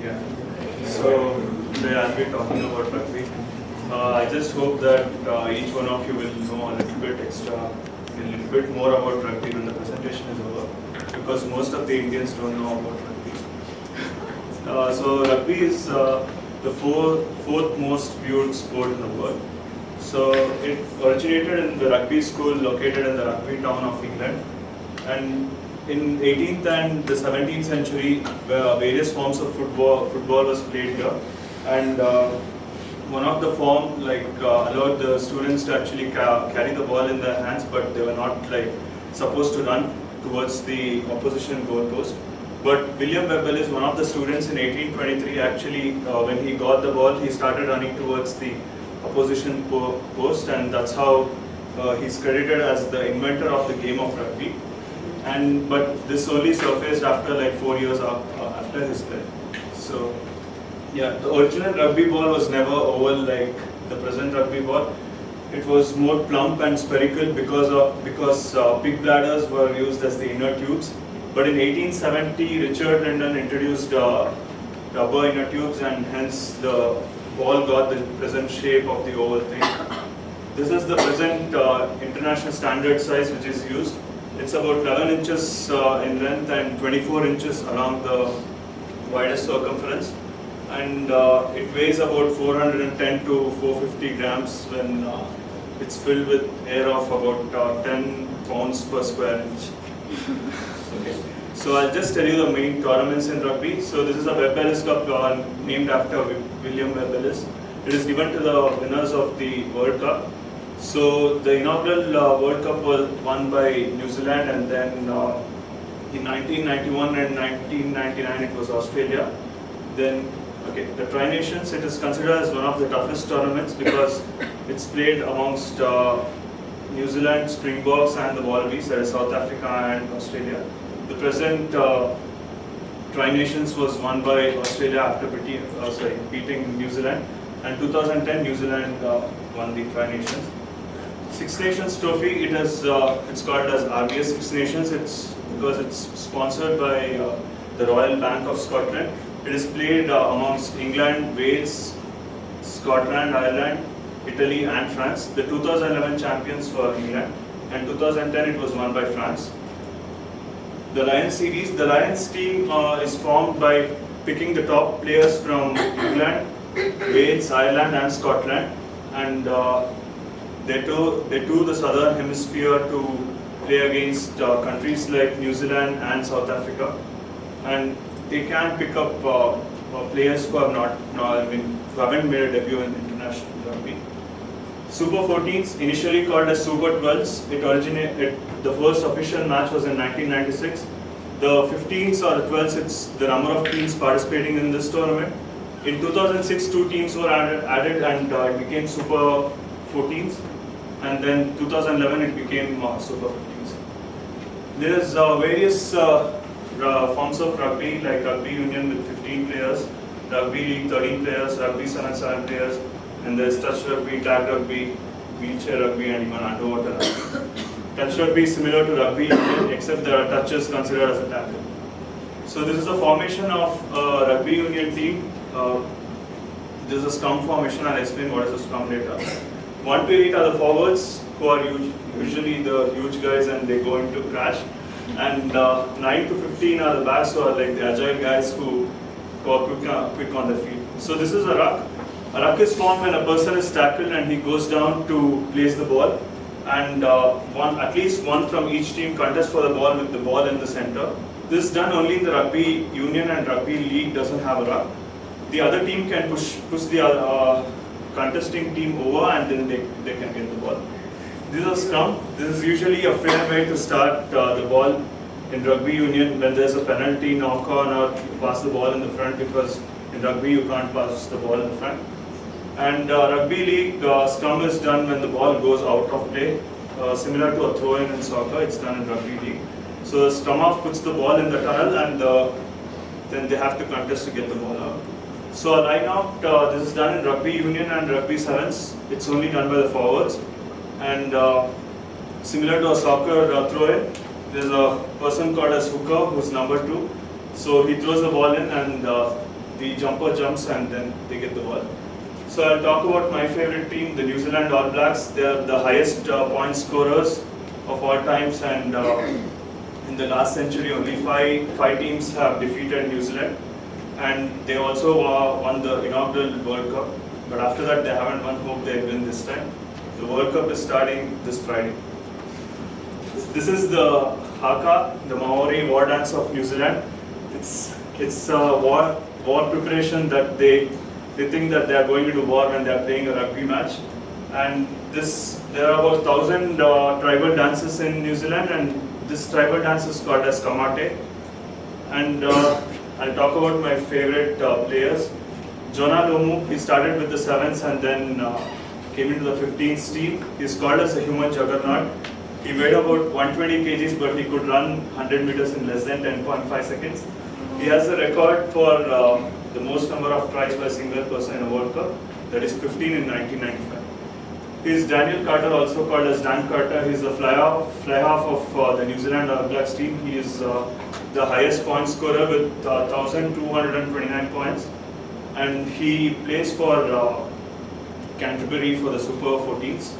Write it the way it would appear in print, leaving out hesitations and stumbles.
Yeah. So today I'll be talking about rugby. I just hope that each one of you will know a little bit extra, a little bit more about rugby when the presentation is over, because most of the Indians don't know about rugby. So rugby is the fourth most viewed sport in the world. So it originated in the rugby school located in the rugby town of England, and in 18th and the 17th century, various forms of football was played here, and one of the form allowed the students to actually carry the ball in their hands, but they were not supposed to run towards the opposition goalpost. But William Webber is one of the students in 1823. Actually, when he got the ball, he started running towards the opposition post, and that's how he's credited as the inventor of the game of rugby. But this only surfaced after 4 years after his death. So yeah, the original rugby ball was never oval like the present rugby ball. It was more plump and spherical because pig bladders were used as the inner tubes. But in 1870, Richard Linden introduced rubber inner tubes, and hence the ball got the present shape of the oval thing. This is the present international standard size which is used. It's about 11 inches in length and 24 inches along the widest circumference, and it weighs about 410 to 450 grams when it's filled with air of about 10 pounds per square inch. Okay. So I'll just tell you the main tournaments in rugby. So this is a Webb Ellis Cup named after William Webb Ellis. It is given to the winners of the World Cup. So the inaugural World Cup was won by New Zealand, and then in 1991 and 1999 it was Australia. Then the Tri Nations, it is considered as one of the toughest tournaments because it's played amongst New Zealand, Springboks and the Wallabies, that is South Africa and Australia. The present Tri Nations was won by Australia after beating New Zealand, and 2010 New Zealand won the Tri Nations. Six Nations Trophy, it's called as RBS Six Nations. It's because it's sponsored by the Royal Bank of Scotland. It is played amongst England, Wales, Scotland, Ireland, Italy and France. The 2011 champions were England, and 2010 it was won by France. The Lions series, the Lions team is formed by picking the top players from England, Wales, Ireland and Scotland, and they tour the southern hemisphere to play against countries like New Zealand and South Africa, and they can pick up players who have who haven't made a debut in international rugby. Super 14s, initially called as Super 12s, the first official match was in 1996. The 15s or the 12s, it's the number of teams participating in this tournament. In 2006, 2 teams were added and it became Super 14s. And then 2011, it became Super 15s. There is various forms of rugby, like rugby union with 15 players, rugby league 13 players, rugby 7 players, and there's touch rugby, tag rugby, wheelchair rugby, and even underwater rugby. Touch rugby is similar to rugby union, except there are touches considered as a tackle. So this is the formation of a rugby union team. This is a scrum formation. I'll explain what is a scrum later. 1 to 8 are the forwards, who are usually the huge guys and they go into crash. And 9 to 15 are the backs, who are like the agile guys who are quick on the field. So this is a ruck. A ruck is formed when a person is tackled and he goes down to place the ball. And at least one from each team contests for the ball with the ball in the center. This is done only in the rugby union, and rugby league doesn't have a ruck. The other team can push the contesting team over, and then they can get the ball. This is a scrum. This is usually a fair way to start the ball in rugby union when there's a penalty, knock on, or pass the ball in the front, because in rugby you can't pass the ball in the front. And rugby league, scrum is done when the ball goes out of play, similar to a throw-in in soccer. It's done in rugby league. So the scrum half puts the ball in the tunnel, and then they have to contest to get the ball out. So a line out, this is done in rugby union and rugby sevens. It's only done by the forwards. And similar to a soccer throw-in, there's a person called as hooker, who's number 2. So he throws the ball in, and the jumper jumps and then they get the ball. So I'll talk about my favorite team, the New Zealand All Blacks. They are the highest point scorers of all times, and in the last century only five teams have defeated New Zealand, and they also won the inaugural World Cup. But after that they haven't won. Hope they win this time. The World Cup is starting this Friday. This is the haka, the Maori war dance of New Zealand. It's a war preparation that they think that they are going into war when they are playing a rugby match. And there are about 1,000 tribal dances in New Zealand, and this tribal dance is called as Kamate. And I'll talk about my favorite players. Jonah Lomu, he started with the 7s and then came into the 15th team. He's called as a human juggernaut. He weighed about 120 kgs, but he could run 100 meters in less than 10.5 seconds. He has a record for the most number of tries by a single person in a World Cup, that is 15 in 1995. He is Daniel Carter, also called as Dan Carter. He is the fly half of the New Zealand All Blacks team. He is the highest point scorer with 1,229 points, and he plays for Canterbury for the Super 14s.